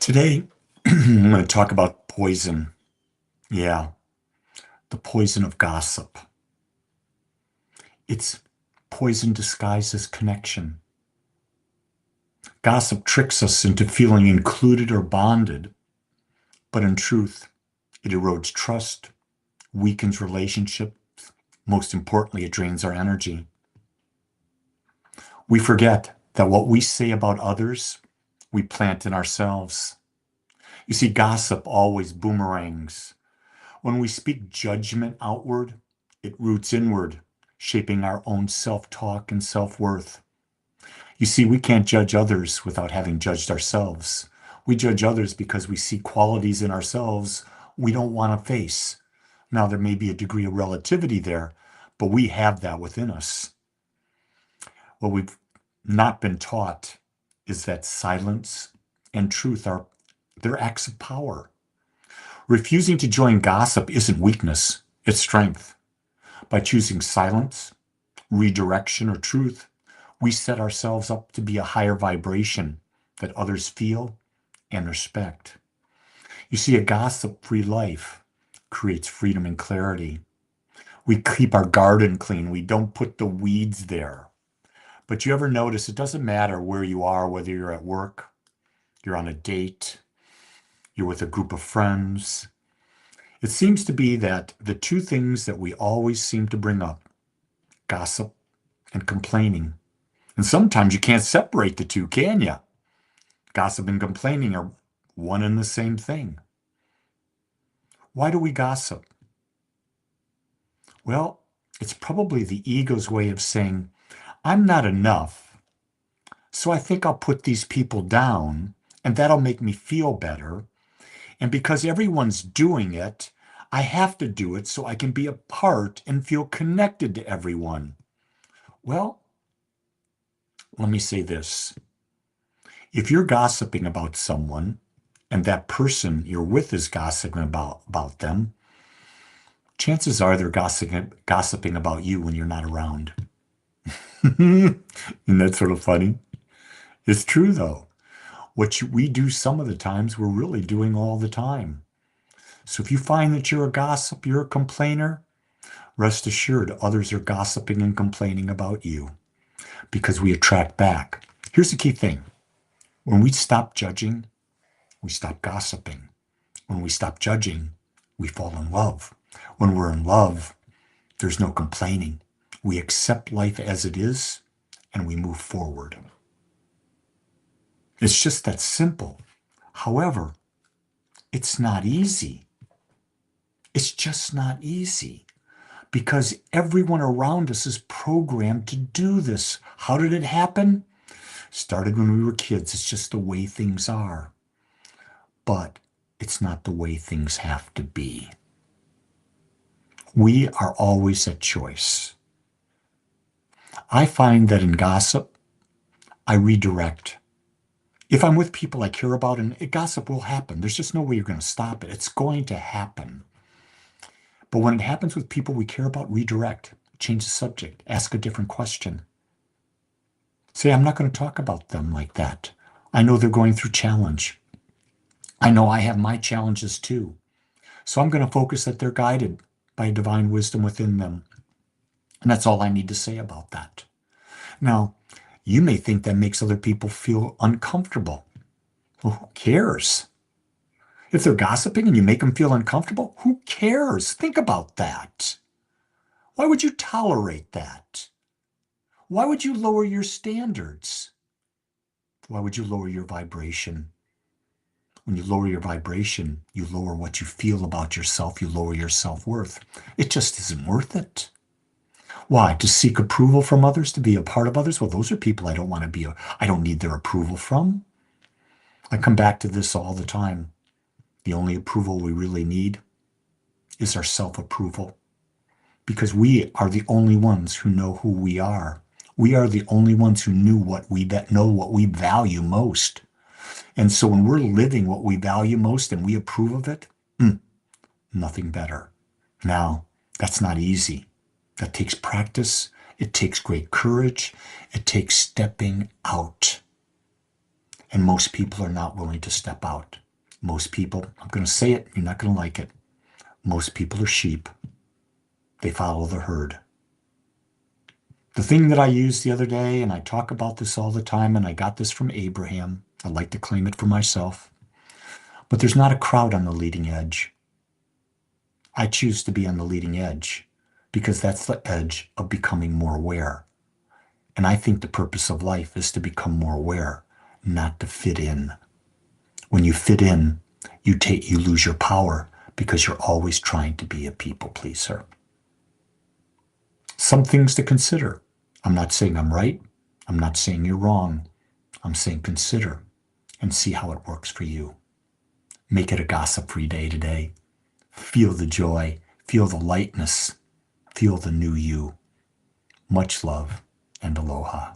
Today, I'm going to talk about poison. Yeah, the poison of gossip. It's poison disguised as connection. Gossip tricks us into feeling included or bonded, but in truth, it erodes trust, weakens relationships. Most importantly, it drains our energy. We forget that what we say about others, we plant in ourselves. You see, gossip always boomerangs. When we speak judgment outward, it roots inward, shaping our own self-talk and self-worth. You see, we can't judge others without having judged ourselves. We judge others because we see qualities in ourselves we don't want to face. Now, there may be a degree of relativity there, but we have that within us. What we've not been taught is that silence and truth are they're acts of power. Refusing to join gossip isn't weakness, it's strength. By choosing silence, redirection, or truth, we set ourselves up to be a higher vibration that others feel and respect. You see, a gossip-free life creates freedom and clarity. We keep our garden clean. We don't put the weeds there. But you ever notice it doesn't matter where you are, whether you're at work, you're on a date, you're with a group of friends. It seems to be that the two things that we always seem to bring up, gossip and complaining. And sometimes you can't separate the two, can you? Gossip and complaining are one and the same thing. Why do we gossip? Well, it's probably the ego's way of saying, I'm not enough, so I think I'll put these people down, and that'll make me feel better. And because everyone's doing it, I have to do it so I can be a part and feel connected to everyone. Well, let me say this. If you're gossiping about someone and that person you're with is gossiping about them, chances are they're gossiping about you when you're not around. Isn't that sort of funny? It's true, though. We do some of the times, we're really doing all the time. So if you find that you're a gossip, you're a complainer, rest assured others are gossiping and complaining about you because we attract back. Here's the key thing. When we stop judging, we stop gossiping. When we stop judging, we fall in love. When we're in love, there's no complaining. We accept life as it is and we move forward. It's just that simple. However, it's not easy. It's just not easy because everyone around us is programmed to do this. How did it happen? Started when we were kids. It's just the way things are. But it's not the way things have to be. We are always at choice. I find that in gossip, I redirect. If I'm with people I care about, and gossip will happen, there's just no way you're going to stop it. It's going to happen. But when it happens with people we care about, redirect, change the subject, ask a different question. Say, I'm not going to talk about them like that. I know they're going through challenge. I know I have my challenges too. So I'm going to focus that they're guided by divine wisdom within them. And that's all I need to say about that. Now, you may think that makes other people feel uncomfortable. Well, who cares? If they're gossiping and you make them feel uncomfortable, who cares? Think about that. Why would you tolerate that? Why would you lower your standards? Why would you lower your vibration? When you lower your vibration, you lower what you feel about yourself, you lower your self-worth. It just isn't worth it. Why? To seek approval from others, to be a part of others? Well, those are people I don't want to be, I don't need their approval from. I come back to this all the time. The only approval we really need is our self-approval because we are the only ones who know who we are. We are the only ones who know what we value most. And so when we're living what we value most and we approve of it, nothing better. Now, that's not easy. That takes practice. It takes great courage. It takes stepping out. And most people are not willing to step out. Most people, I'm going to say it, you're not going to like it. Most people are sheep. They follow the herd. The thing that I used the other day, and I talk about this all the time, and I got this from Abraham. I like to claim it for myself. But there's not a crowd on the leading edge. I choose to be on the leading edge because that's the edge of becoming more aware. And I think the purpose of life is to become more aware, not to fit in. When you fit in, you lose your power because you're always trying to be a people pleaser. Some things to consider. I'm not saying I'm right. I'm not saying you're wrong. I'm saying consider and see how it works for you. Make it a gossip-free day today. Feel the joy. Feel the lightness. Feel the new you. Much love and aloha.